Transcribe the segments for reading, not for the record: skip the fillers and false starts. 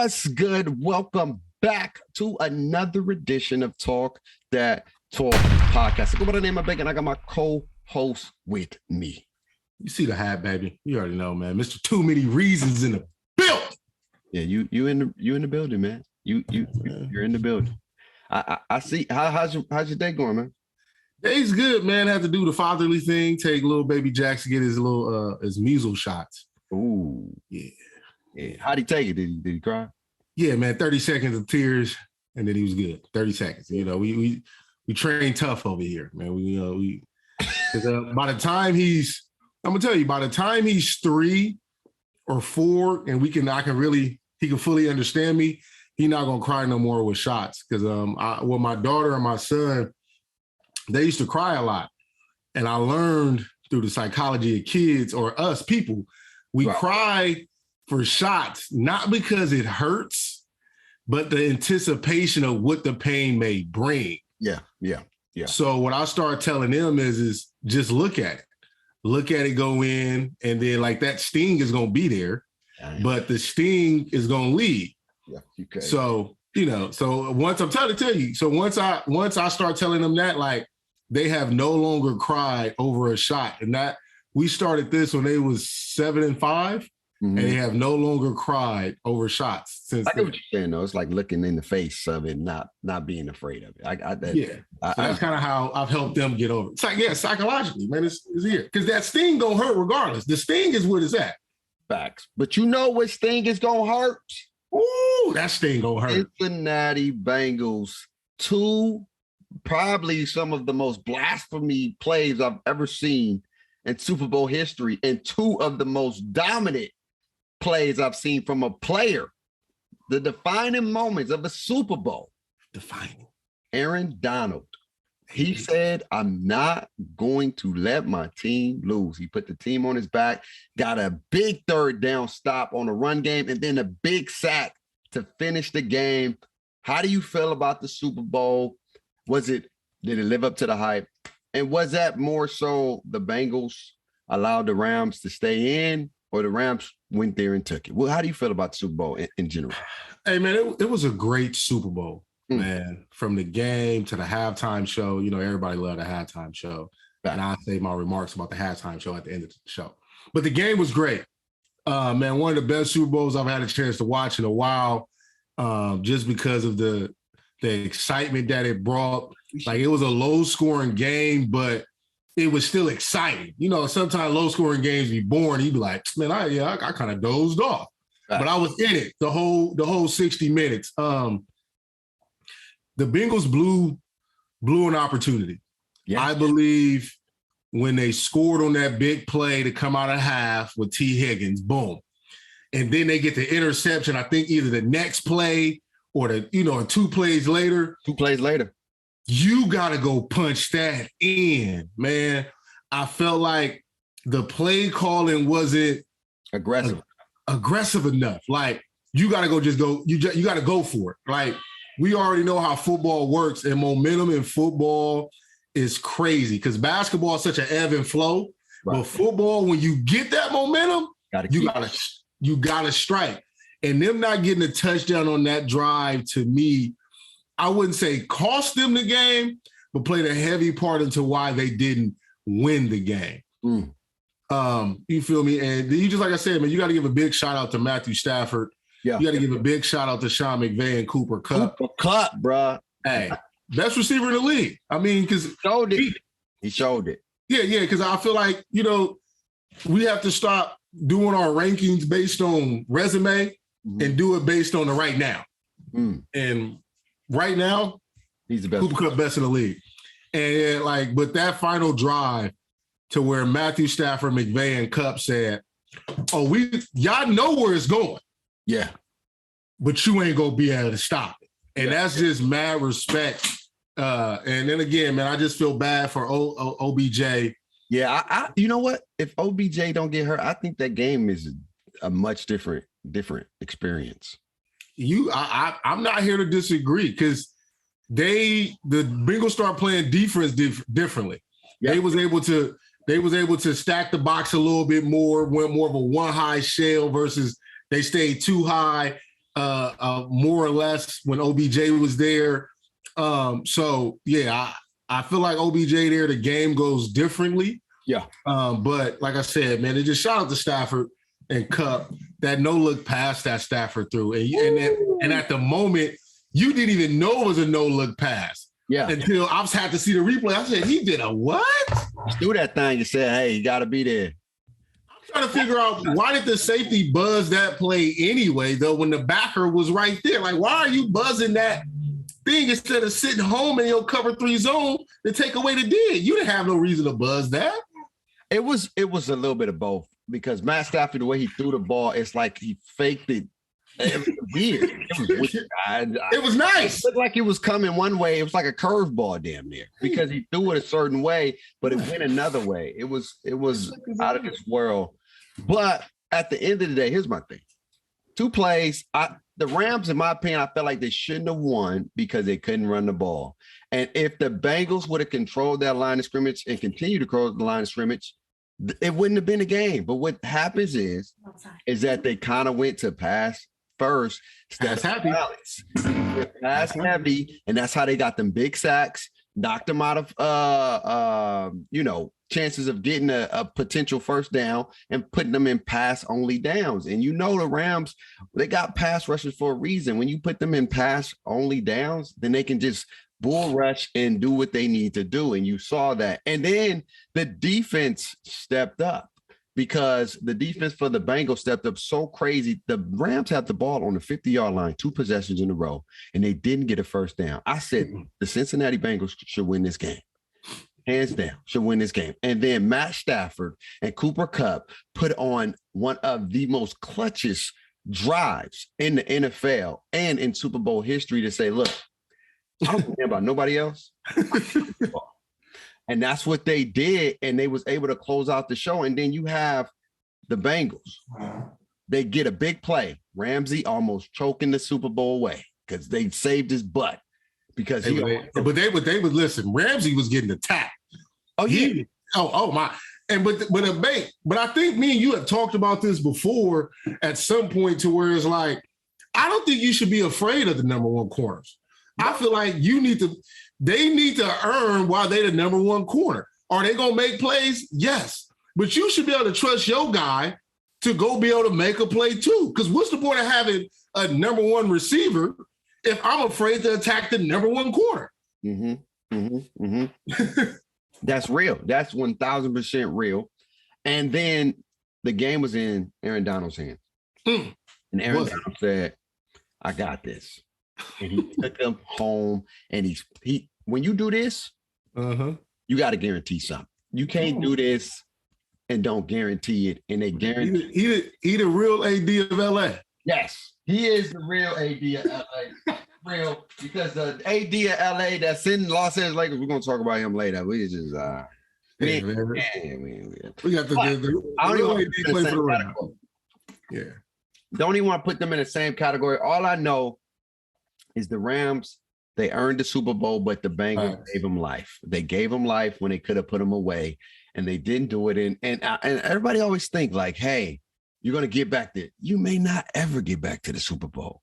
What's good? Welcome back to another edition of Talk That Talk podcast. I go by the name of Bacon. I got my co-host with me. You see the hat, baby. You already know, man. Mr. Too Many Reasons in the building. Yeah, you in the building, man. You're in the building. I see. How's your day going, man? Day's good, man. Had to do the fatherly thing. Take little baby Jax to get his little his measles shots. Ooh, yeah. How'd he take it? Did he cry? Yeah, man. 30 seconds of tears, and then he was good. 30 seconds. You know, we train tough over here, man. By the time he's 3 or 4, and he can fully understand me, he's not gonna cry no more with shots. Because with my daughter and my son, they used to cry a lot. And I learned through the psychology of kids, or us people, we cry for shots, not because it hurts, but the anticipation of what the pain may bring. Yeah. So what I start telling them is just look at it. Look at it go in, and then like that sting is gonna be there, but the sting is gonna leave. Yeah. Okay. So, so once I start telling them that, like, they have no longer cried over a shot. And that we started this when they was 7 and 5. Mm-hmm. And they have no longer cried over shots since. I get what you're saying, though. It's like looking in the face of it, not being afraid of it. That's kind of how I've helped them get over it. It's like, psychologically, man, it's here. Because that sting gonna hurt regardless. The sting is what it's at. Facts. But you know what sting is gonna hurt? Ooh, that sting gonna hurt. Cincinnati Bengals, 2 probably some of the most blasphemy plays I've ever seen in Super Bowl history, and 2 of the most dominant plays I've seen from a player. The defining moments of a Super Bowl. Defining. Aaron Donald. He said, I'm not going to let my team lose. He put the team on his back, got a big 3rd down stop on the run game, and then a big sack to finish the game. How do you feel about the Super Bowl? Did it live up to the hype? And was that more so the Bengals allowed the Rams to stay in, or the Rams went there and took it? Well, how do you feel about the Super Bowl in general? Hey, man, it was a great Super Bowl, man. From the game to the halftime show, everybody loved the halftime show. And I'll say my remarks about the halftime show at the end of the show. But the game was great. Man, one of the best Super Bowls I've had a chance to watch in a while, just because of the excitement that it brought. Like, it was a low-scoring game, but it was still exciting. Sometimes low-scoring games be boring. You'd be like, man, I kind of dozed off. But I was in it the whole 60 minutes. The Bengals blew an opportunity. Yeah. I believe when they scored on that big play to come out of half with T. Higgins, boom. And then they get the interception, I think either the next play or 2 plays later. 2 plays later. You got to go punch that in, man. I felt like the play calling wasn't aggressive enough. Like, you got to you got to go for it. Like, we already know how football works, and momentum in football is crazy because basketball is such an ebb and flow. Right. But football, when you get that momentum, you got to strike. And them not getting a touchdown on that drive, to me, I wouldn't say cost them the game, but played a heavy part into why they didn't win the game. You feel me? And you just, like I said, man, you got to give a big shout out to Matthew Stafford. Yeah. You got to give a big shout out to Sean McVay and Cooper Kupp. Cooper Kupp, bro. Hey, best receiver in the league. I mean, because he showed it. Yeah, because I feel like, we have to stop doing our rankings based on resume and do it based on the right now. And right now, he's the best. Cooper Kupp best in the league. And but that final drive to where Matthew Stafford, McVay, and Kupp said, y'all know where it's going. Yeah. But you ain't gonna be able to stop it. And that's just mad respect. And then again, man, I just feel bad for OBJ. Yeah, I you know what? If OBJ don't get hurt, I think that game is a much different experience. I'm not here to disagree because the Bengals start playing defense differently. Yeah. They was able to stack the box a little bit more, went more of a 1 high shell versus they stayed 2 high. more or less when OBJ was there. So yeah, I feel like OBJ there, the game goes differently. Yeah. But like I said, man, it just shout out to Stafford and Kupp. That no look pass that Stafford threw. And at the moment, you didn't even know it was a no look pass. Yeah. Until I had to see the replay. I said, he did a what? Do that thing. You said, hey, you got to be there. I'm trying to figure out why did the safety buzz that play anyway, though, when the backer was right there? Like, why are you buzzing that thing instead of sitting home in your cover 3 zone to take away the dig? You didn't have no reason to buzz that. It was a little bit of both because Matt Stafford, the way he threw the ball, it's like he faked it. It was weird. It was nice. It looked like it was coming one way. It was like a curveball damn near because he threw it a certain way, but it went another way. It was out of this world. But at the end of the day, here's my thing. 2 plays. The Rams, in my opinion, I felt like they shouldn't have won because they couldn't run the ball. And if the Bengals would have controlled that line of scrimmage and continued to control the line of scrimmage, it wouldn't have been a game. But what happens is that they kind of went to pass first. Pass heavy. Pass heavy, and that's how they got them big sacks, knocked them out of chances of getting a potential first down and putting them in pass-only downs. And the Rams, they got pass rushers for a reason. When you put them in pass-only downs, then they can just bull rush and do what they need to do. And you saw that. And then the defense stepped up because the defense for the Bengals stepped up so crazy. The Rams had the ball on the 50-yard line, 2 possessions in a row, and they didn't get a first down. I said the Cincinnati Bengals should win this game. Hands down, should win this game. And then Matt Stafford and Cooper Kupp put on one of the most clutchest drives in the NFL and in Super Bowl history to say, look, I don't care about nobody else. And that's what they did, and they was able to close out the show. And then you have the Bengals. They get a big play. Ramsey almost choking the Super Bowl away because they saved his butt. Because they would listen. Ramsey was getting attacked. Oh yeah. My. And but I think me and you have talked about this before at some point to where it's like, I don't think you should be afraid of the number 1 corners. I feel like they need to earn why they're the number 1 corner. Are they gonna make plays? Yes. But you should be able to trust your guy to go be able to make a play too. Because what's the point of having a number 1 receiver if I'm afraid to attack the number 1 corner? That's real. That's 1,000% real. And then the game was in Aaron Donald's hands. And Aaron Donald said, I got this. And he took him home. And he when you do this, you got to guarantee something. You can't do this and don't guarantee it. And they guarantee he the real AD of LA. Yes, he is the real AD of LA. Real, because the AD of LA that's in Los Angeles Lakers, we're gonna talk about him later. We just we got the I don't even AD play for the Rams. Yeah. Don't even want to put them in the same category. All I know is the Rams, they earned the Super Bowl, but the Bengals gave them life. They gave them life when they could have put them away, and they didn't do it. And everybody always think like, hey, you're gonna get back there. You may not ever get back to the Super Bowl.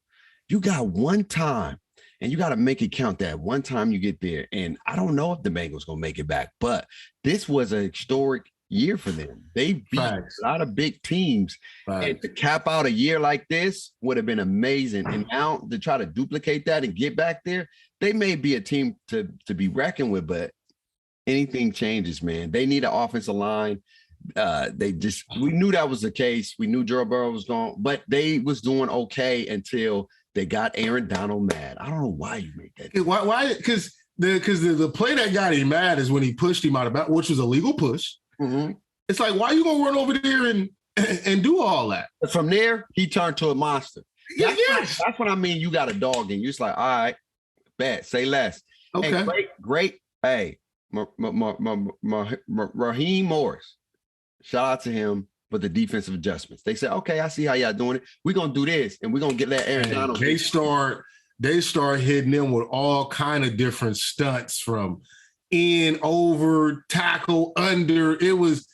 You got one time, and you got to make it count that one time you get there. And I don't know if the Bengals going to make it back, but this was an historic year for them. They beat a lot of big teams. And to cap out a year like this would have been amazing. And now to try to duplicate that and get back there, they may be a team to be reckoned with, but anything changes, man. They need an offensive line. We knew that was the case. We knew Joe Burrow was gone, but they was doing okay until they got Aaron Donald mad. I don't know why you made that. Why? Because the play that got him mad is when he pushed him out of bounds, which was a legal push. It's like, why are you gonna run over there and do all that? But from there, he turned to a monster. Yes. That's what I mean. You got a dog, and you're just like, all right, bet, say less. Okay, hey, great. Hey, Raheem Morris. Shout out to him. But the defensive adjustments. They said, okay, I see how y'all doing it. We're going to do this, and we're going to let Aaron Donald. They start hitting them with all kind of different stunts from in, over, tackle, under. It was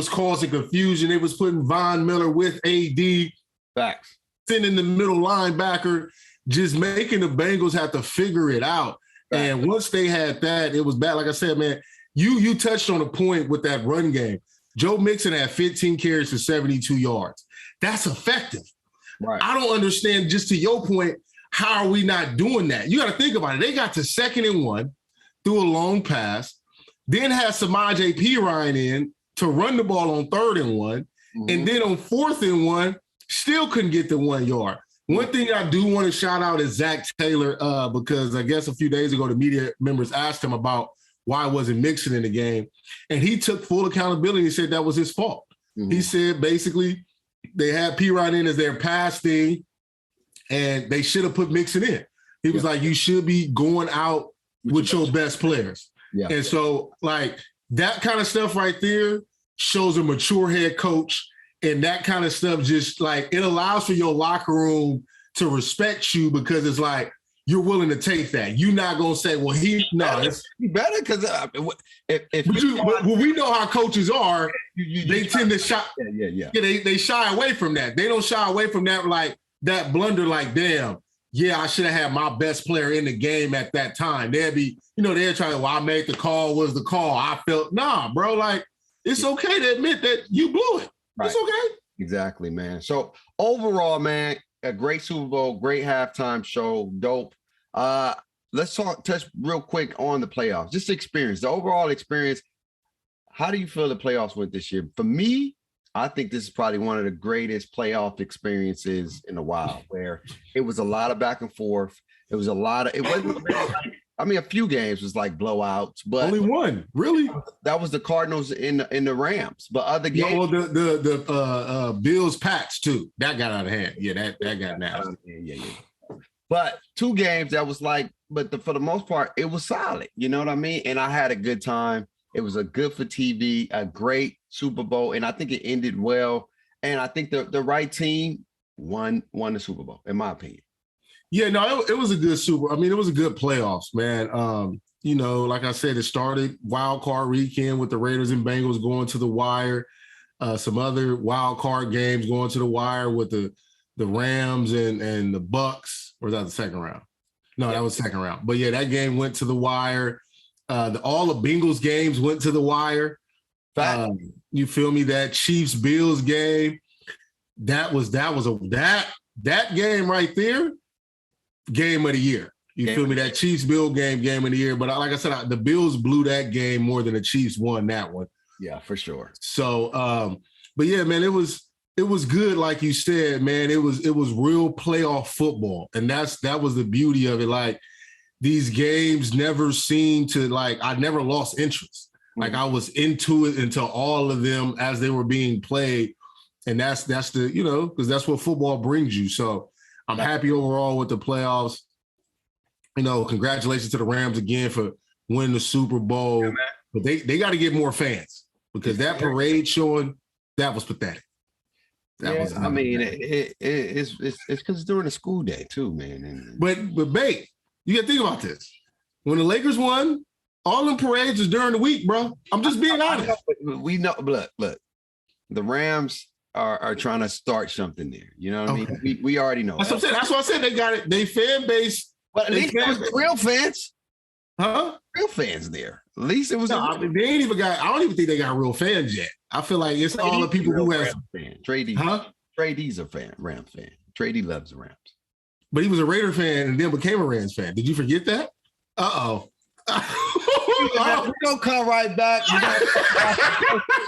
causing confusion. It was putting Von Miller with AD. Facts. sending the middle linebacker, just making the Bengals have to figure it out. Right. And once they had that, it was bad. Like I said, man, you touched on a point with that run game. Joe Mixon had 15 carries for 72 yards. That's effective. Right. I don't understand, just to your point, how are we not doing that? You got to think about it. They got to 2nd and 1, threw a long pass, then had Samaje Perine in to run the ball on 3rd and 1, and then on 4th and 1, still couldn't get the 1 yard. One thing I do want to shout out is Zach Taylor, because I guess a few days ago the media members asked him about why wasn't Mixon in the game, and he took full accountability and said that was his fault. He said basically they had Perine in as their pass thing, and they should have put Mixon in. He was like, you should be going out with your best players. Yeah. And so, like, that kind of stuff right there shows a mature head coach, and that kind of stuff just, like, it allows for your locker room to respect you, because it's like, you're willing to take that. You're not going to say, well, it's better because we know how coaches are. They tend to shy. Yeah. They shy away from that. They don't shy away from that, like, that blunder, like, damn, yeah, I should have had my best player in the game at that time. They'd be, they're trying to, well, I made the call, was the call. I felt, nah, bro, like, it's okay to admit that you blew it. Right. It's okay. Exactly, man. So overall, man, a great Super Bowl, great halftime show, dope. Let's touch real quick on the playoffs. Just the experience, the overall experience. How do you feel the playoffs went this year? For me, I think this is probably one of the greatest playoff experiences in a while, where it was a lot of back and forth. It was a lot of, it wasn't really a few games was like blowouts, but only one, really. That was the Cardinals in the Rams, but other games. Well, the Bills Pats too. That got out of hand. Yeah, that got nasty. Yeah. But 2 games that was like, for the most part, it was solid. You know what I mean? And I had a good time. It was a good for TV, a great Super Bowl, and I think it ended well. And I think the right team won the Super Bowl, in my opinion. Yeah, no, it was a good it was a good playoffs, man. Like I said, it started wild card weekend with the Raiders and Bengals going to the wire. Some other wild card games going to the wire with the Rams and the Bucks. Or was that the second round? No, that was second round. But yeah, that game went to the wire. All the Bengals games went to the wire. You feel me? That Chiefs Bills game, that game right there, game of the year. You feel me? That Chiefs Bill game of the year. But like I said, the Bills blew that game more than the Chiefs won that one. Yeah, for sure. So, but yeah, man, it was good, like you said, man. It was real playoff football, and that was the beauty of it. Like, these games never seemed to, like, I never lost interest. Like, I was into it until all of them as they were being played, and that's the because that's what football brings you. So I'm happy overall with the playoffs. Congratulations to the Rams again for winning the Super Bowl. Yeah, but they got to get more fans, because that parade showing, that was pathetic. It's because it's during the school day too, man. But Bate, you got to think about this. When the Lakers won, all them parades was during the week, bro. I'm just being honest. We know. Look. The Rams are trying to start something there. You know what I mean? We already know. That's what I'm saying. That's why I said they got it. They fan base. But at least it was real fans. Huh? Real fans there. At least it was. They ain't even got. I don't even think they got real fans yet. I feel like it's all the people who have. Trey D's a Rams fan. Trey D loves the Rams. But he was a Raider fan and then became a Rams fan. Did you forget that? Uh-oh. We're going to come right back.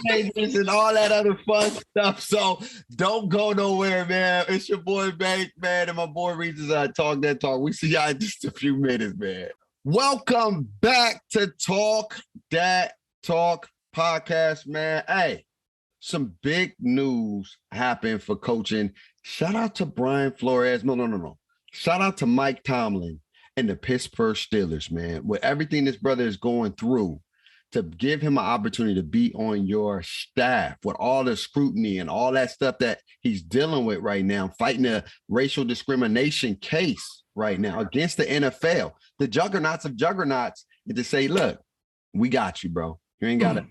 And all that other fun stuff. So don't go nowhere, man. It's your boy Bank, man, and my boy Regis. Talk That Talk. We see y'all in just a few minutes, man. Welcome back to Talk That Talk podcast, man. Hey, some big news happened for coaching. Shout out to Brian Flores. No. Shout out to Mike Tomlin and the Pittsburgh Steelers, man. With everything this brother is going through, to give him an opportunity to be on your staff with all the scrutiny and all that stuff that he's dealing with right now, fighting a racial discrimination case right now against the NFL, the juggernauts of juggernauts, and to say, look, we got you, bro. You ain't got to.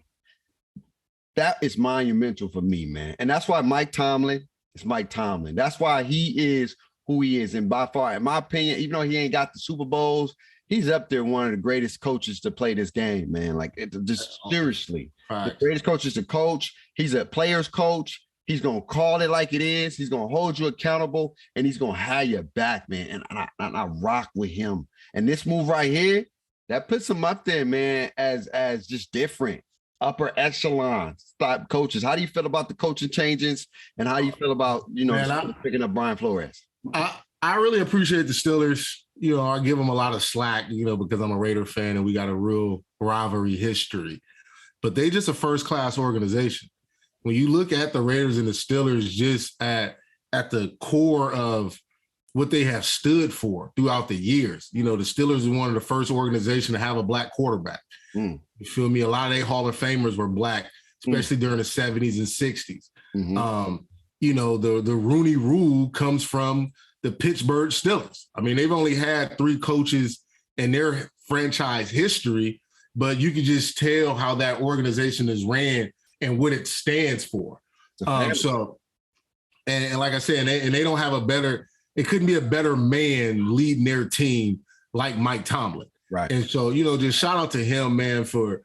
That is monumental for me, man. And that's why Mike Tomlin It's Mike Tomlin. That's why he is who he is. And by far, in my opinion, even though he ain't got the Super Bowls, he's up there one of the greatest coaches to play this game, man. Like, just seriously. The greatest coach is a coach. He's a player's coach. He's going to call it like it is. He's going to hold you accountable, and he's going to have your back, man. And I rock with him. And this move right here, that puts him up there, man, as just different, upper echelon type coaches. How do you feel about the coaching changes, and how do you feel about, picking up Brian Flores? I really appreciate the Steelers. I give them a lot of slack, because I'm a Raider fan and we got a real rivalry history. But they just a first-class organization. When you look at the Raiders and the Steelers just at the core of what they have stood for throughout the years, the Steelers are one of the first organizations to have a black quarterback. You feel me? A lot of their Hall of Famers were black, especially during the 70s and 60s. The Rooney Rule comes from the Pittsburgh Steelers. I mean, they've only had 3 coaches in their franchise history, but you can just tell how that organization is ran and what it stands for. And like I said, and they don't have it couldn't be a better man leading their team like Mike Tomlin. Right. And so, just shout out to him, man, for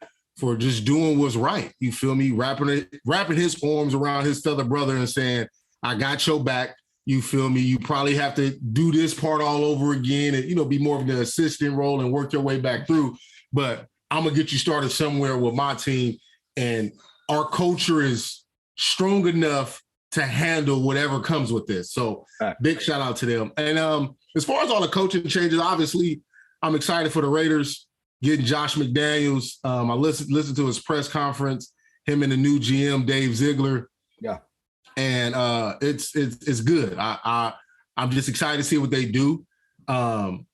just doing what's right. You feel me? Wrapping his arms around his other brother and saying, I got your back. You feel me? You probably have to do this part all over again and, be more of the assistant role and work your way back through. But I'm going to get you started somewhere with my team. And our culture is strong enough to handle whatever comes with this. So big shout out to them. And as far as all the coaching changes, obviously, I'm excited for the Raiders getting Josh McDaniels. I listened to his press conference, him and the new GM, Dave Ziegler. Yeah. And it's good. I'm just excited to see what they do.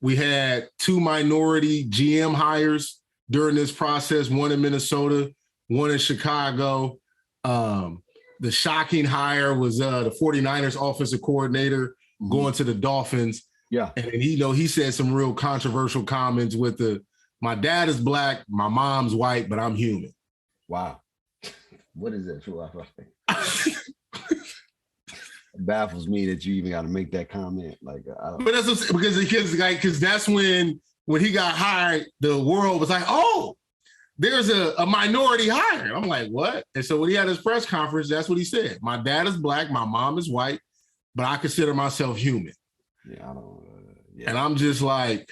We had 2 minority GM hires during this process, one in Minnesota, one in Chicago. The shocking hire was the 49ers offensive coordinator going to the Dolphins. Yeah. And he said some real controversial comments with my dad is black, my mom's white, but I'm human. Wow. What is that? It baffles me that you even got to make that comment. Like, but that's because that's when he got hired, the world was like, oh, there's a minority hire. I'm like, what? And so when he had his press conference, that's what he said. My dad is black, my mom is white, but I consider myself human. Yeah, I don't. And I'm just like,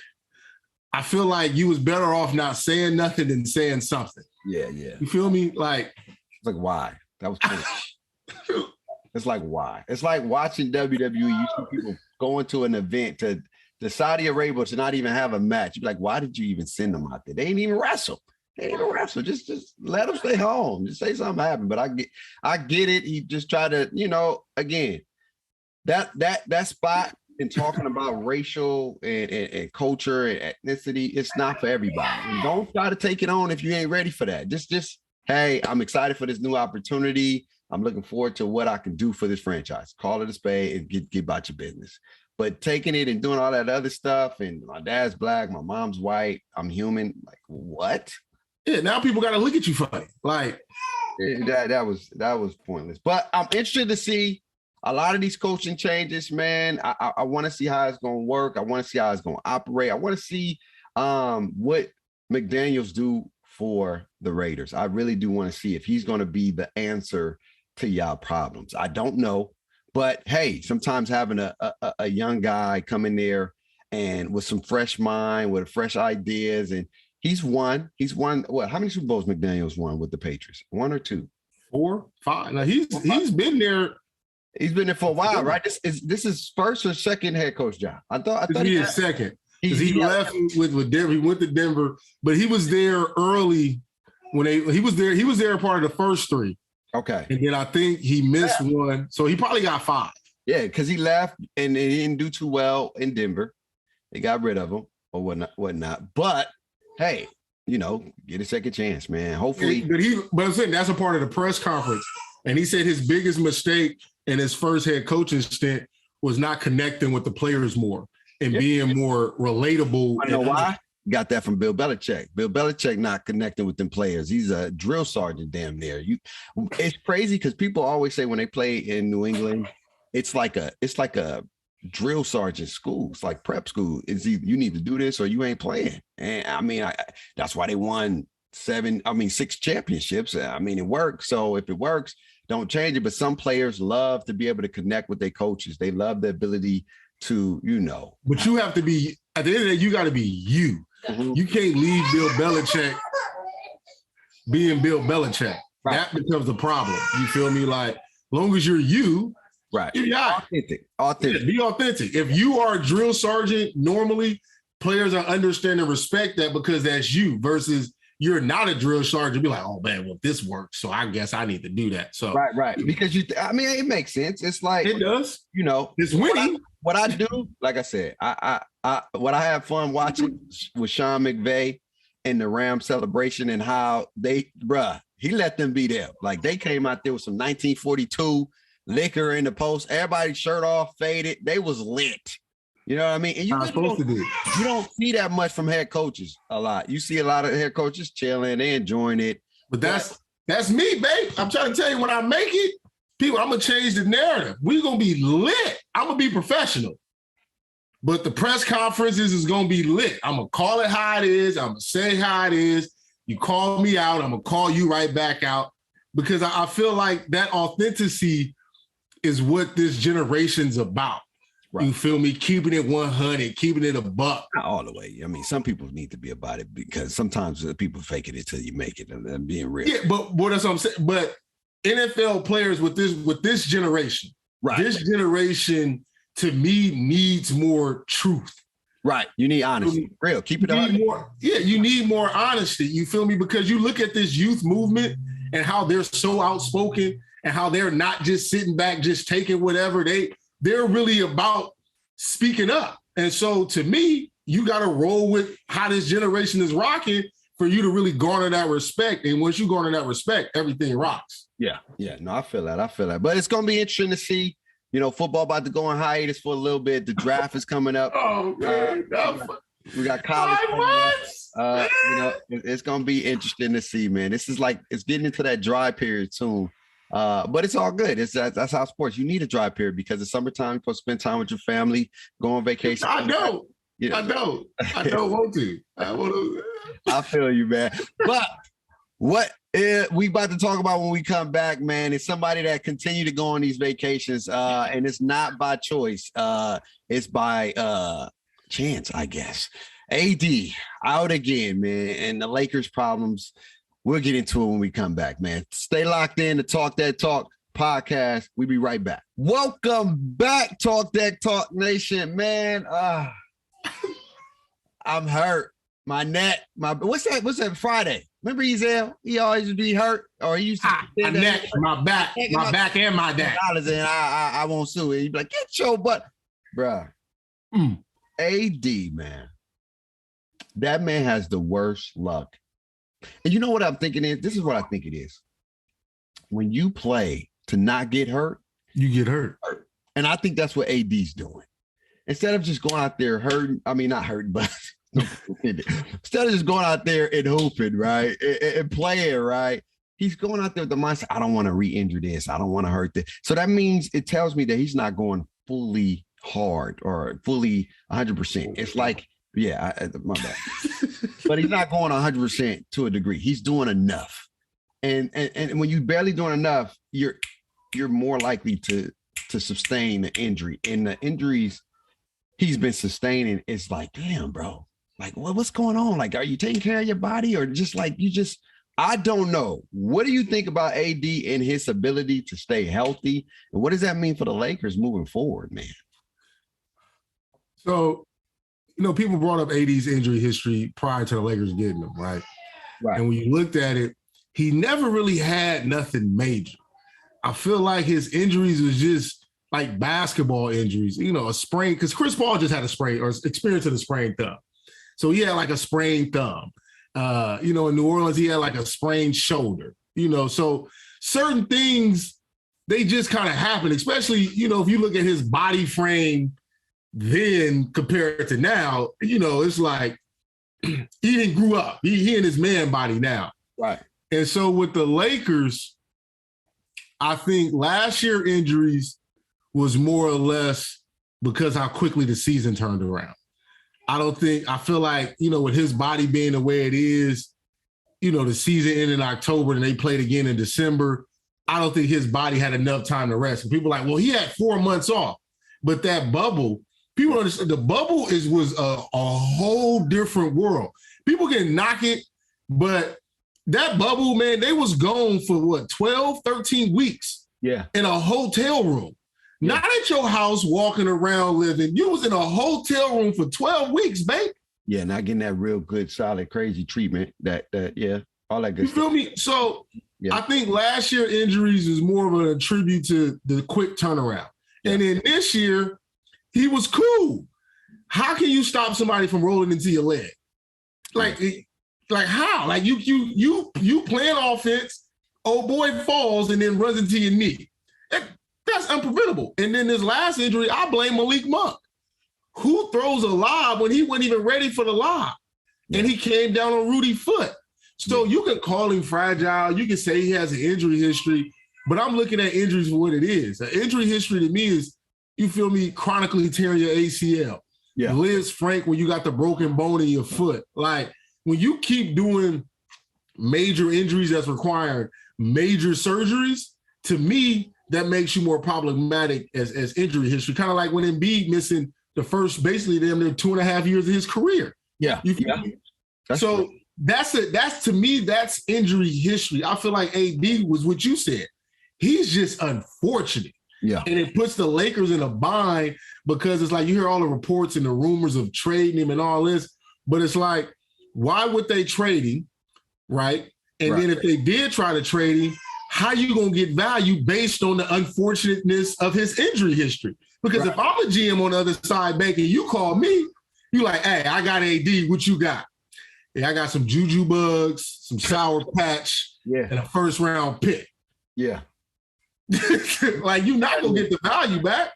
I feel like you was better off not saying nothing than saying something. Yeah. You feel me? Like, it's like, why? That was cool. It's like, why? It's like watching WWE. You see people going to an event to Saudi Arabia to not even have a match. You'd be like, why did you even send them out there? They ain't even wrestle. Just let them stay home. Just say something happened. But I get it. He just tried to, again, that spot in talking about racial and culture and ethnicity, it's not for everybody. And don't try to take it on if you ain't ready for that. Just hey, I'm excited for this new opportunity. I'm looking forward to what I can do for this franchise. Call it a spade and get about your business. But taking it and doing all that other stuff, and my dad's black, my mom's white, I'm human. Like, what? Yeah, now people got to look at you funny. Like, that was pointless. But I'm interested to see a lot of these coaching changes, man. I want to see how it's going to work. I want to see how it's going to operate. I want to see what McDaniels do for the Raiders. I really do want to see if he's going to be the answer to y'all problems. I don't know, but hey, sometimes having a young guy come in there and with some fresh mind, with fresh ideas, and he's won. What? How many Super Bowls McDaniels won with the Patriots? 1 or 2? 4, 5. Now he's been there. He's been there for a while, right? This is first or second head coach job. I thought he is second. He left with Denver. He went to Denver, but he was there early when he was there. He was there part of the first 3. Okay. And then I think he missed one. So he probably got 5. Yeah, because he left and he didn't do too well in Denver. They got rid of him or whatnot. But hey, get a second chance, man. Hopefully. But I'm saying that's a part of the press conference. And he said his biggest mistake in his first head coaching stint was not connecting with the players more and being more relatable. I know why? Got that from Bill Belichick. Bill Belichick not connecting with them players. He's a drill sergeant damn near. It's crazy because people always say when they play in New England, it's like a drill sergeant school. It's like prep school. It's either you need to do this or you ain't playing. And I mean, that's why they won 6 championships. I mean, it works. So if it works, don't change it. But some players love to be able to connect with their coaches. They love the ability to, But you have to be, at the end of the day, you got to be you. Mm-hmm. You can't leave Bill Belichick being Bill Belichick. Right. That becomes a problem. You feel me? Like, as long as you're you, right? You're authentic. Yeah, be authentic. If you are a drill sergeant, normally players are understand and respect that because that's you versus you're not a drill sergeant. Be like, oh man, well, this works. So I guess I need to do that. So right. Because it makes sense. It's like it does. It's winning. What I do, like I said, what I have fun watching with Sean McVay and the Rams celebration and how he let them be there. Like they came out there with some 1942 liquor in the post, everybody's shirt off, faded. They was lit. You know what I mean? And you don't see that much from head coaches a lot. You see a lot of head coaches chilling, they enjoying it. But that's me, babe. I'm trying to tell you, when I make it, people, I'm gonna change the narrative. We're gonna be lit. I'm gonna be professional. But the press conferences is gonna be lit. I'm gonna call it how it is. I'm gonna say how it is. You call me out, I'm gonna call you right back out. Because I feel like that authenticity is what this generation's about. Right. You feel me? Keeping it 100, keeping it a buck. Not all the way. I mean, some people need to be about it because sometimes people fake it until you make it and being real. Yeah, but that's what I'm saying. But NFL players with this generation, right? This generation to me needs more truth. Right. You need honesty. Real. Keep it on. You need more honesty. You feel me? Because you look at this youth movement and how they're so outspoken and how they're not just sitting back, just taking whatever. They're really about speaking up. And so to me, you got to roll with how this generation is rocking for you to really garner that respect. And once you garner that respect, everything rocks. Yeah. No, I feel that. But it's going to be interesting to see, football about to go on hiatus for a little bit. The draft is coming up. Oh, man. We got college. It's going to be interesting to see, man. This is like, it's getting into that dry period soon. But it's all good. That's how sports. You need a dry period because it's summertime. You're supposed to spend time with your family, go on vacation. I know. I don't want to. I feel you, man. But what we about to talk about when we come back, man, is somebody that continue to go on these vacations, and it's not by choice. It's by chance, I guess. AD out again, man, and the Lakers' problems. We'll get into it when we come back, man. Stay locked in to Talk That Talk podcast. We'll be right back. Welcome back, Talk That Talk Nation, man. I'm hurt. My neck. What's that? Friday. Remember Ezel? He always would be hurt, or he used to. My neck, my back, and my neck. And I won't sue it. He'd be like, get your butt, bruh. AD, man. That man has the worst luck. And you know what I'm thinking is? This is what I think it is. When you play to not get hurt, you get hurt. And I think that's what AD's doing. Instead of just going out there hurting, not hurting, but instead of just going out there and hooping, right, and playing, right, he's going out there with the mindset, I don't want to re-injure this. I don't want to hurt this. So that means it tells me that he's not going fully hard or fully 100%. It's like, my bad. But he's not going 100% to a degree. He's doing enough. And when you're barely doing enough, you're more likely to sustain the injury. And the injuries he's been sustaining, it's like, damn, bro. Like, what's going on? Like, are you taking care of your body or just like I don't know. What do you think about AD and his ability to stay healthy? And what does that mean for the Lakers moving forward, man? So, people brought up AD's injury history prior to the Lakers getting him, right? Right. And when you looked at it, he never really had nothing major. I feel like his injuries was just like basketball injuries, a sprain, because Chris Paul just had a sprain or experience of a sprained thumb. So he had like a sprained thumb. In New Orleans, he had like a sprained shoulder, so certain things, they just kind of happen, especially, if you look at his body frame then compared to now, it's like he didn't grow up. He in his man body now. Right. And so with the Lakers, I think last year injuries was more or less because how quickly the season turned around. I feel like, with his body being the way it is, the season ended in October and they played again in December. I don't think his body had enough time to rest. And people are like, well, he had 4 months off. But that bubble, people understand the bubble was a whole different world. People can knock it, but that bubble, man, they was gone for 12, 13 weeks. Yeah. In a hotel room. Yeah. Not at your house walking around living. You was in a hotel room for 12 weeks, babe. Yeah, not getting that real good, solid, crazy treatment. That all that good stuff. You feel me? So I think last year injuries is more of a tribute to the quick turnaround. Yeah. And then this year, he was cool. How can you stop somebody from rolling into your leg? Like how? Like you playing offense, oh boy falls and then runs into your knee. That's unpreventable. And then this last injury, I blame Malik Monk. Who throws a lob when he wasn't even ready for the lob? And he came down on Rudy Foot. So you can call him fragile. You can say he has an injury history, but I'm looking at injuries for what it is. An injury history to me is, you feel me, chronically tearing your ACL. Yeah. Liz Frank, when you got the broken bone in your foot. Like, when you keep doing major injuries that's requiring major surgeries, to me, that makes you more problematic as injury history. Kind of like when Embiid missing the first, basically, damn near 2.5 years of his career. Yeah. You feel me? So that's it. That's, to me, that's injury history. I feel like AD was what you said. He's just unfortunate. Yeah. And it puts the Lakers in a bind because it's like you hear all the reports and the rumors of trading him and all this, but it's like, why would they trade him, right? And then if they did try to trade him, how you going to get value based on the unfortunateness of his injury history? Because if I'm a GM on the other side banking, you call me, you like, hey, I got AD, what you got? Hey, I got some Juju bugs, some Sour Patch, and a first-round pick. Yeah. Like, you're not going to get the value back.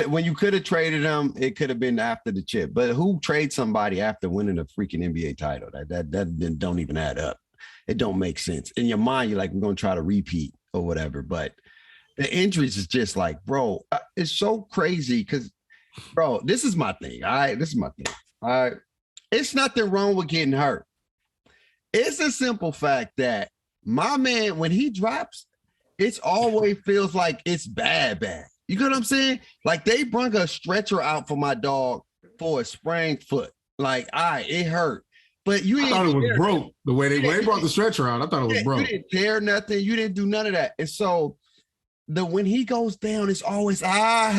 When you could have traded him, it could have been after the chip. But who trades somebody after winning a freaking NBA title? That don't even add up. It don't make sense. In your mind, you're like, we're going to try to repeat or whatever. But the injuries is just like, bro, it's so crazy because, bro, this is my thing. All right, this is my thing. All right, it's nothing wrong with getting hurt. It's a simple fact that my man, when he drops, it's always feels like it's bad. You know what I'm saying? Like, they brought a stretcher out for my dog for a sprained foot. Like, it hurt. But I thought it was broke. The way they brought the stretcher out, I thought it was broke. You didn't tear nothing. You didn't do none of that. And so when he goes down, it's always It's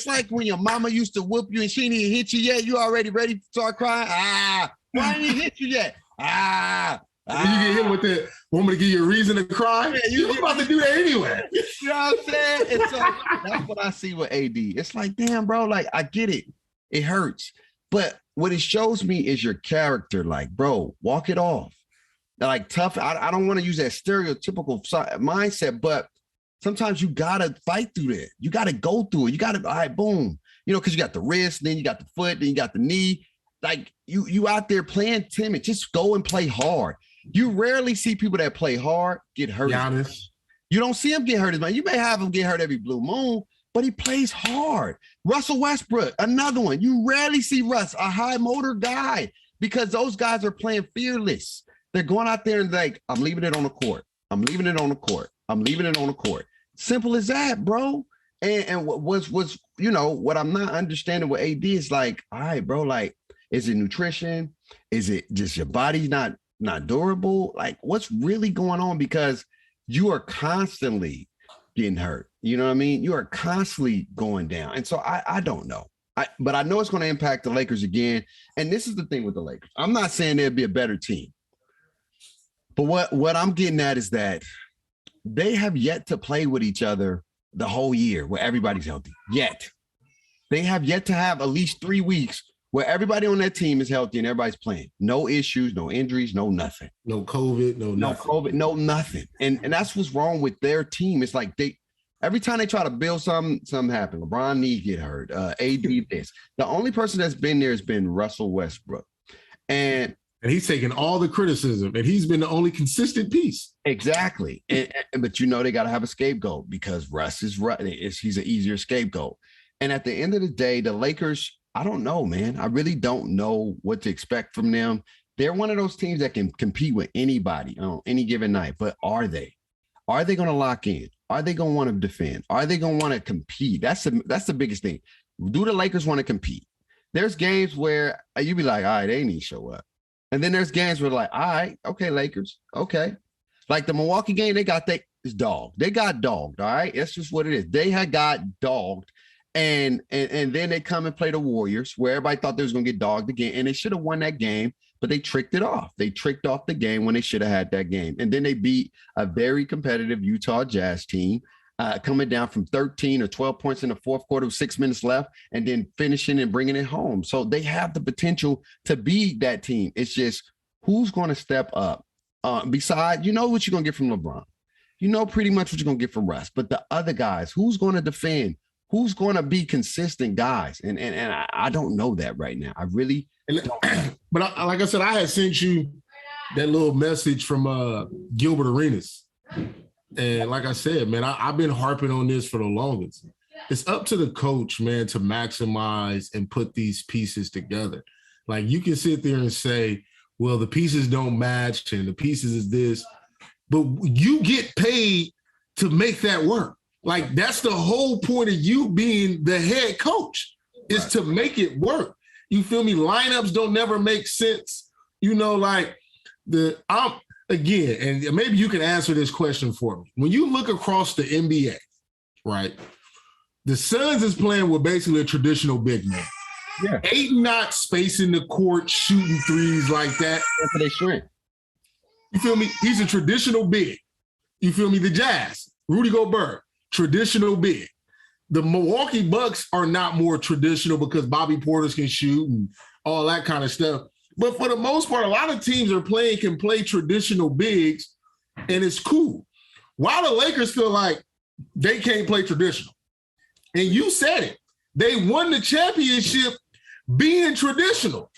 like when your mama used to whoop you and she didn't hit you yet. You already ready to start crying? Why didn't he hit you yet? You get hit with the want me to give you a reason to cry? Yeah, you was about to do that anyway. You know what I'm saying? And so that's what I see with AD. It's like, damn, bro, like, I get it. It hurts. But what it shows me is your character. Like, bro, walk it off. Like, tough. I don't want to use that stereotypical mindset, but sometimes you got to fight through that. You got to go through it. You got to, all right, boom. Because you got the wrist, then you got the foot, then you got the knee. Like, you out there playing timid. Just go and play hard. You rarely see people that play hard get hurt. Giannis. You don't see him get hurt as much. You may have him get hurt every blue moon, but he plays hard. Russell Westbrook, another one. You rarely see Russ, a high motor guy, because those guys are playing fearless. They're going out there and like, I'm leaving it on the court. I'm leaving it on the court. I'm leaving it on the court. Simple as that, bro. And what what I'm not understanding with AD is like, all right, bro, like, is it nutrition? Is it just your body not durable? Like, what's really going on? Because you are constantly getting hurt. You know what I mean? You are constantly going down. And so I don't know. But I know it's going to impact the Lakers again. And this is the thing with the Lakers. I'm not saying they'd be a better team. But what I'm getting at is that they have yet to play with each other the whole year where everybody's healthy. Yet. They have yet to have at least 3 weeks where everybody on that team is healthy and everybody's playing. No issues, no injuries, no nothing. No COVID, no COVID, no nothing. And that's what's wrong with their team. It's like every time they try to build something happen. LeBron knees get hurt. AD this. The only person that's been there has been Russell Westbrook. And And he's taking all the criticism, and he's been the only consistent piece. Exactly. But they got to have a scapegoat because Russ is he's an easier scapegoat. And at the end of the day, the Lakers, I don't know, man. I really don't know what to expect from them. They're one of those teams that can compete with anybody on any given night. But are they? Are they going to lock in? Are they going to want to defend? Are they going to want to compete? That's the biggest thing. Do the Lakers want to compete? There's games where you be like, all right, they need to show up. And then there's games where like, all right, okay, Lakers, okay. Like the Milwaukee game, they got dogged. They got dogged, all right? That's just what it is. They had got dogged. And then they come and play the Warriors, where everybody thought they was going to get dogged again. And they should have won that game, but they tricked it off. They tricked off the game when they should have had that game. And then they beat a very competitive Utah Jazz team, coming down from 13 or 12 points in the fourth quarter with 6 minutes left, and then finishing and bringing it home. So they have the potential to be that team. It's just who's going to step up. Besides, you know what you're going to get from LeBron. You know pretty much what you're going to get from Russ. But the other guys, who's going to defend? Who's going to be consistent guys? And I don't know that right now. I really don't. But like I said, I had sent you that little message from Gilbert Arenas. And like I said, man, I've been harping on this for the longest. It's up to the coach, man, to maximize and put these pieces together. Like you can sit there and say, well, the pieces don't match and the pieces is this, but you get paid to make that work. Like that's the whole point of you being the head coach is to make it work. You feel me? Lineups don't never make sense. Again, and maybe you can answer this question for me. When you look across the NBA, right, the Suns is playing with basically a traditional big man. Yeah. Ayton not spacing the court, shooting threes like that. That's what they shrink. You feel me? He's a traditional big. You feel me? The Jazz, Rudy Gobert, traditional big. The Milwaukee Bucks are not more traditional because Bobby Portis can shoot and all that kind of stuff. But for the most part, a lot of teams can play traditional bigs, and it's cool. While the Lakers feel like they can't play traditional. And you said it. They won the championship being traditional.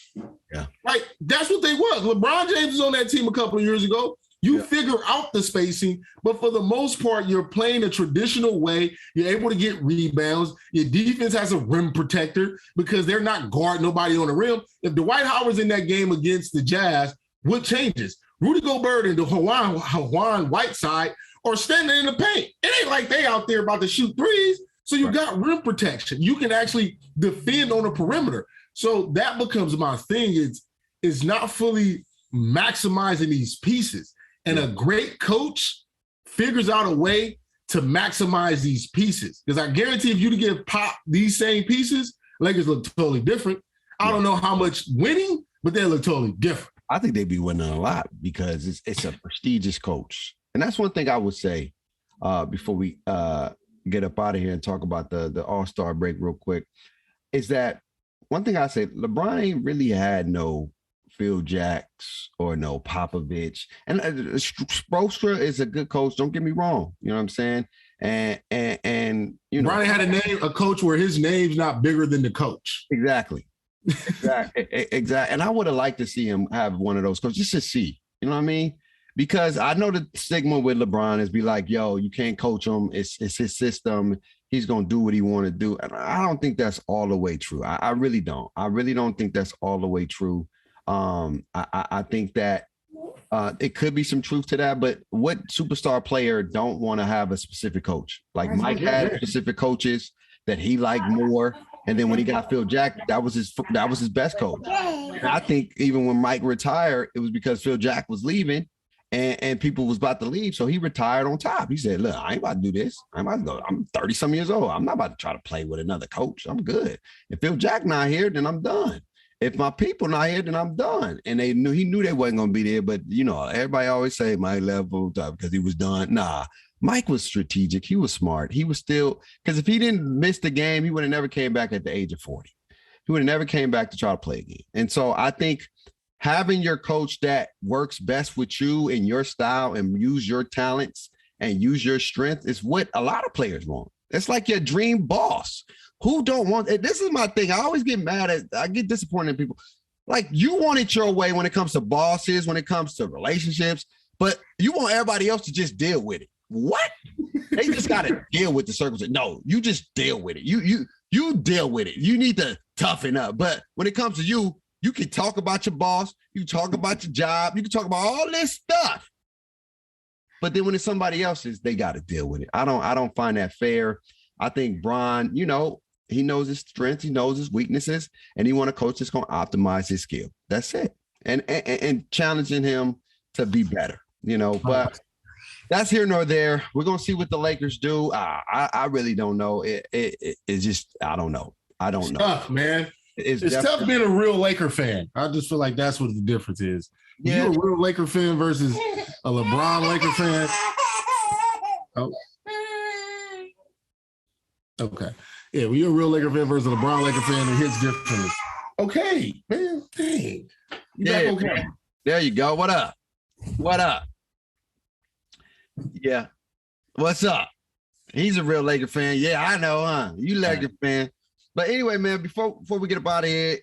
Yeah. Like, that's what they was. LeBron James was on that team a couple of years ago. You figure out the spacing, but for the most part, you're playing a traditional way. You're able to get rebounds. Your defense has a rim protector because they're not guarding nobody on the rim. If Dwight Howard's in that game against the Jazz, what changes? Rudy Gobert and the Hawan Whiteside are standing in the paint. It ain't like they out there about to shoot threes. So you got rim protection. You can actually defend on the perimeter. So that becomes my thing. It's not fully maximizing these pieces. And a great coach figures out a way to maximize these pieces. Because I guarantee if you to give Pop these same pieces, Lakers look totally different. I don't know how much winning, but they look totally different. I think they'd be winning a lot because it's a prestigious coach. And that's one thing I would say before we get up out of here and talk about the All-Star break real quick, is that one thing I say, LeBron ain't really had no Phil Jacks or no Popovich. And Spoelstra is a good coach. Don't get me wrong. You know what I'm saying? And you know, Brian had a coach where his name's not bigger than the coach. Exactly. And I would have liked to see him have one of those coaches just to see. You know what I mean? Because I know the stigma with LeBron is be like, yo, you can't coach him. It's his system. He's going to do what he want to do. And I don't think that's all the way true. I really don't. I really don't think that's all the way true. I think that it could be some truth to that, but what superstar player don't want to have a specific coach? Like Mike had specific coaches that he liked more. And then when he got Phil Jack, that was his best coach. And I think even when Mike retired, it was because Phil Jack was leaving and people was about to leave. So he retired on top. He said, look, I ain't about to do this. I'm 30 some years old. I'm not about to try to play with another coach. I'm good. If Phil Jack not here, then I'm done. If my people not here, then I'm done. And he knew they wasn't going to be there. But, you know, everybody always say Mike level because he was done. Nah, Mike was strategic. He was smart. He was still – because if he didn't miss the game, he would have never came back at the age of 40. He would have never came back to try to play again. And so I think having your coach that works best with you and your style and use your talents and use your strength is what a lot of players want. It's like your dream boss. Who don't want it? This is my thing. I always get mad I get disappointed in people. Like, you want it your way when it comes to bosses, when it comes to relationships, but you want everybody else to just deal with it. What? They just got to deal with the circumstances. No, you just deal with it. You deal with it. You need to toughen up. But when it comes to you, you can talk about your boss. You can talk about your job. You can talk about all this stuff. But then when it's somebody else's, they got to deal with it. I don't find that fair. I think Bron, he knows his strengths, he knows his weaknesses, and he want a coach that's going to optimize his skill. That's it. And challenging him to be better, but that's here nor there. We're going to see what the Lakers do. I really don't know. It's just, I don't know. It's tough, man. It's tough being a real Laker fan. I just feel like that's what the difference is. Yeah. You're a real Laker fan versus a LeBron Laker fan. Oh. Okay. Yeah, when you're a real Laker fan versus a LeBron Laker fan, it hits differently. Okay, man. Dang. Back okay. Man. There you go. What up? What up? Yeah. What's up? He's a real Laker fan. Yeah, I know, huh? You Laker fan. But anyway, man, before we get up out of here,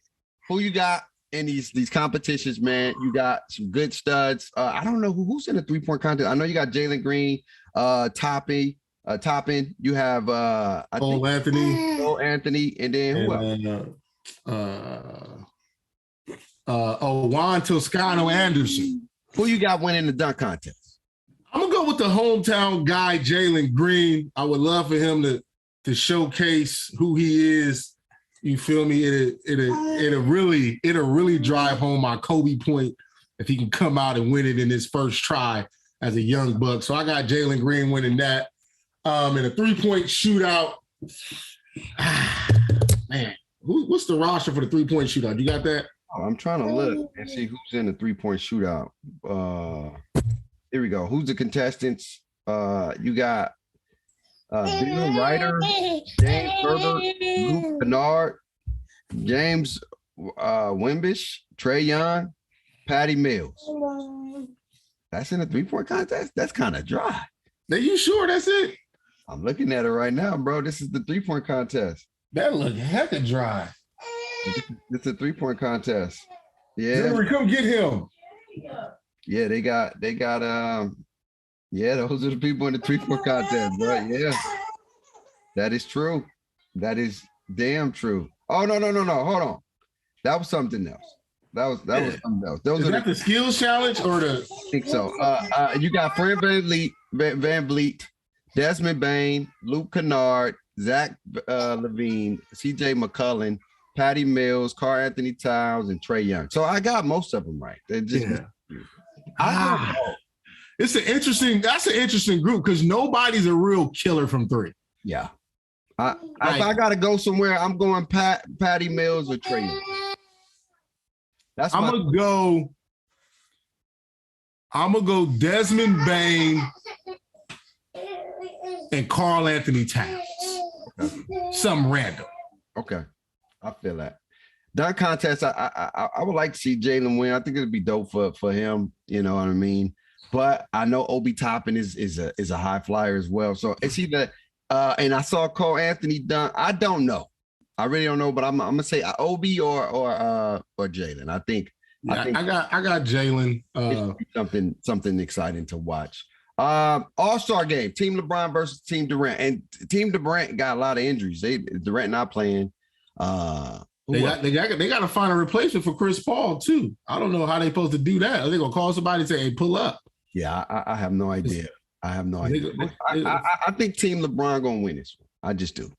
who you got in these competitions, man? You got some good studs. I don't know who's in the 3-point contest. I know you got Jalen Green, Toppin. You have Anthony, and then who else? Juan Toscano Anderson. Who you got winning the dunk contest? I'm gonna go with the hometown guy, Jalen Green. I would love for him to showcase who he is. You feel me? It'll really drive home my Kobe point if he can come out and win it in his first try as a young buck. So I got Jalen Green winning that. In a 3-point shootout. Man, what's the roster for the 3-point shootout? You got that? Oh, I'm trying to look and see who's in the 3-point shootout. Here we go. Who's the contestants? You got Dylan Ryder, James Herbert, Luke Kennard, James Wimbish, Trae Young, Patty Mills. That's in the 3-point contest? That's kind of dry. Are you sure that's it? I'm looking at it right now, bro. This is the 3-point contest. That look hecka dry. It's a 3-point contest. Yeah. Henry, come get him. Yeah, they got those are the people in the 3-point contest, bro. Yeah. That is true. That is damn true. Oh, no. Hold on. That was something else. That was something else. Is that the skills challenge or the? I think so. You got Fred Van Vliet, Desmond Bain, Luke Kennard, Zach Levine, CJ McCollum, Patty Mills, Karl Anthony Towns, and Trae Young. So I got most of them right. They're just that's an interesting group because nobody's a real killer from 3. Yeah. If I gotta go somewhere, I'm going Patty Mills or Trae Young. I'm gonna go Desmond Bain and Karl Anthony Towns. Okay. Something random. Okay. I feel that. Dunk contest, I would like to see Jalen win. I think it'd be dope for him. You know what I mean? But I know Obi Toppin is a high flyer as well. So it's either and I saw Karl Anthony dunk. I don't know. I really don't know, but I'm gonna say Obi or Jalen. I think I got Jalen. Something exciting to watch. All-Star game, Team LeBron versus Team Durant, and Team Durant got a lot of injuries. Durant not playing. They got to find a replacement for Chris Paul too. I don't know how they're supposed to do that. Are they gonna call somebody and say, "Hey, pull up"? Yeah, I have no idea. I think Team LeBron gonna win this one. I just do.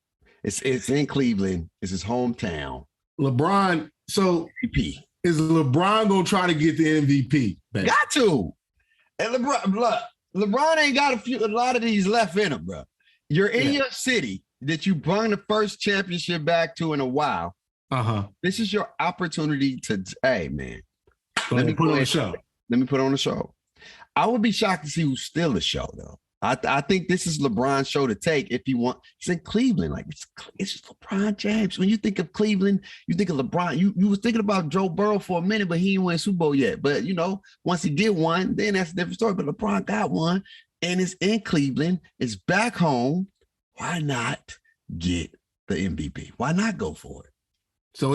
It's in Cleveland. It's his hometown. LeBron. So MVP. Is LeBron gonna try to get the MVP? Baby? Got to. And LeBron ain't got a lot of these left in him, bro. You're in your city that you brought the first championship back to in a while. This is your opportunity to, hey, man. Let me put on the show. Let me put on the show. I would be shocked to see who's still the show, though. I think this is LeBron's show to take if he wants. He's in Cleveland. Like, it's just LeBron James. When you think of Cleveland, you think of LeBron. You was thinking about Joe Burrow for a minute, but he didn't win Super Bowl yet. But, once he did one, then that's a different story. But LeBron got one, and it's in Cleveland. It's back home. Why not get the MVP? Why not go for it? So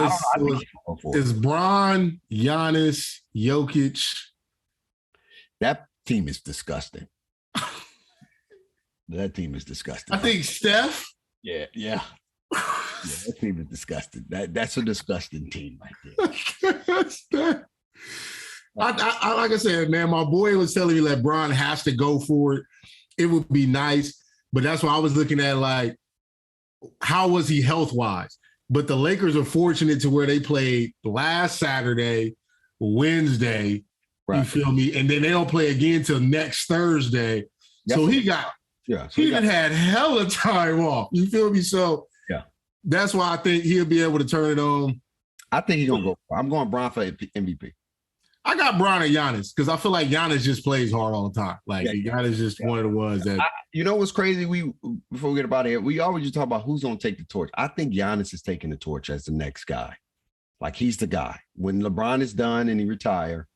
it's Bron, Giannis, Jokic. That team is disgusting. That team is disgusting. I think Steph. Yeah. Yeah, that team is disgusting. That's a disgusting team right there. I like I said, man, my boy was telling me that Bron has to go for it. It would be nice, but that's why I was looking at, like, how was he health-wise? But the Lakers are fortunate to where they played last Saturday, Wednesday, right. You feel me? And then they don't play again till next Thursday. Yes. So he had hella time off. You feel me? So that's why I think he'll be able to turn it on. I think he's gonna go. I'm going Bron for MVP. I got Bron and Giannis because I feel like Giannis just plays hard all the time. Like Giannis is just one of the ones that. You know what's crazy? Before we get about it, we always just talk about who's gonna take the torch. I think Giannis is taking the torch as the next guy. Like, he's the guy when LeBron is done and he retire.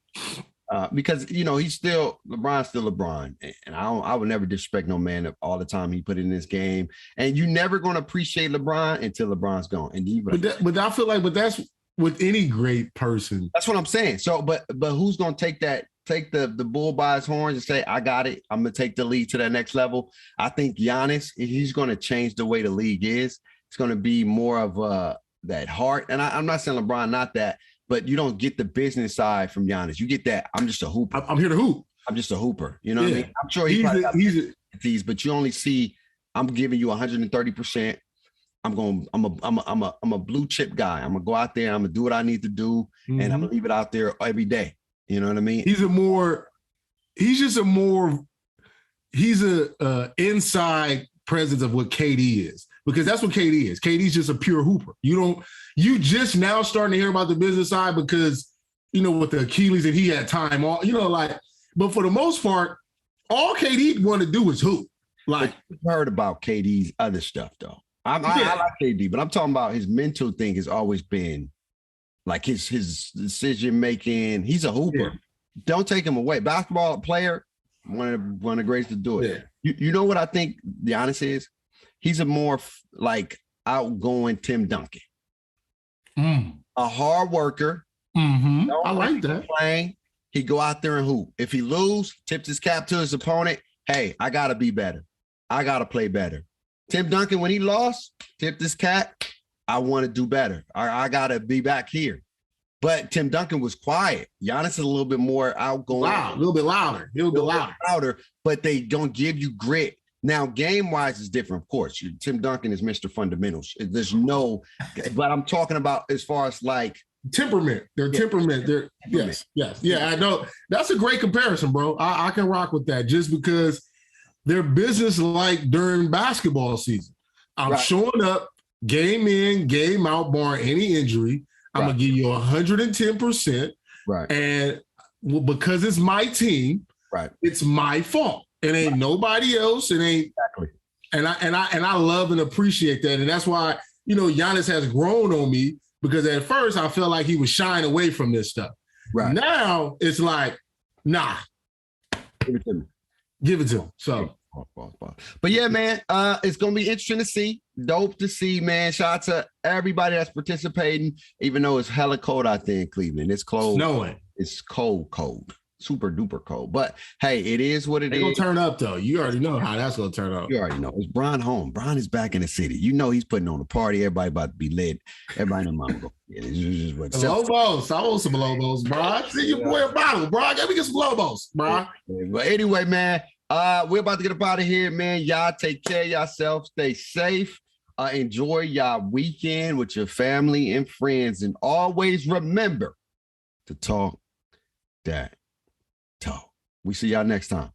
Because LeBron's still LeBron, and I would never disrespect no man all the time he put in this game. And you're never gonna appreciate LeBron until LeBron's gone. And but I feel like, that's with any great person. That's what I'm saying. So, but who's gonna take the bull by his horns and say, I got it, I'm gonna take the league to that next level? I think Giannis, he's gonna change the way the league is. It's gonna be more of that heart. And I'm not saying LeBron not that, but you don't get the business side from Giannis. You get that I'm just a hooper. I'm here to hoop. I'm just a hooper. You know what I mean? I'm sure he's these, but you only see I'm giving you 130%. I'm a blue chip guy. I'm gonna go out there. I'm gonna do what I need to do, and I'm gonna leave it out there every day. You know what I mean? He's a inside presence of what KD is, because that's what KD is. KD's just a pure hooper. You just now starting to hear about the business side because with the Achilles and he had time off. But for the most part, all KD want to do is hoop. Like, you've heard about KD's other stuff though. I like KD, but I'm talking about his mental thing has always been like his decision making. He's a hooper. Yeah. Don't take him away. Basketball player, one of the greatest to do it. Yeah. You know what I think Giannis is? He's a more like outgoing Tim Duncan. A hard worker. Mm-hmm. I like that. Playing, he go out there and hoop. If he lose, tips his cap to his opponent. Hey, I gotta be better. I gotta play better. Tim Duncan, when he lost, tipped his cap. I want to do better. I gotta be back here. But Tim Duncan was quiet. Giannis is a little bit more outgoing. A little bit louder. But they don't give you grit. Now, game-wise is different, of course. Tim Duncan is Mr. Fundamentals. There's no, but I'm talking about as far as like temperament. Their temperament. Yes. Yeah, I know. That's a great comparison, bro. I can rock with that just because they're business-like during basketball season. I'm showing up, game in, game out, barring any injury. I'm going to give you 110%. Right. And because it's my team, it's my fault. It ain't nobody else. It ain't exactly. And I love and appreciate that. And that's why, Giannis has grown on me, because at first I felt like he was shying away from this stuff. Right. Now it's like, nah. Give it to him. So. But yeah, man, it's going to be interesting to see. Dope to see, man. Shout out to everybody that's participating, even though it's hella cold out there in Cleveland. It's cold. Snowing. It's cold. Super duper cold. But hey, it is what it is. It's going to turn up, though. You already know how that's going to turn up. You already know. It's Bron home. Bron is back in the city. He's putting on a party. Everybody about to be lit. Everybody in the mama go. Lobos. I want some Lobos, Bron. See your boy a bottle, Bron. Let me get some Lobos, Bron. But anyway, man, we're about to get up out of here, man. Y'all take care of yourself. Stay safe. Enjoy y'all weekend with your family and friends. And always remember to talk that talk. We see y'all next time.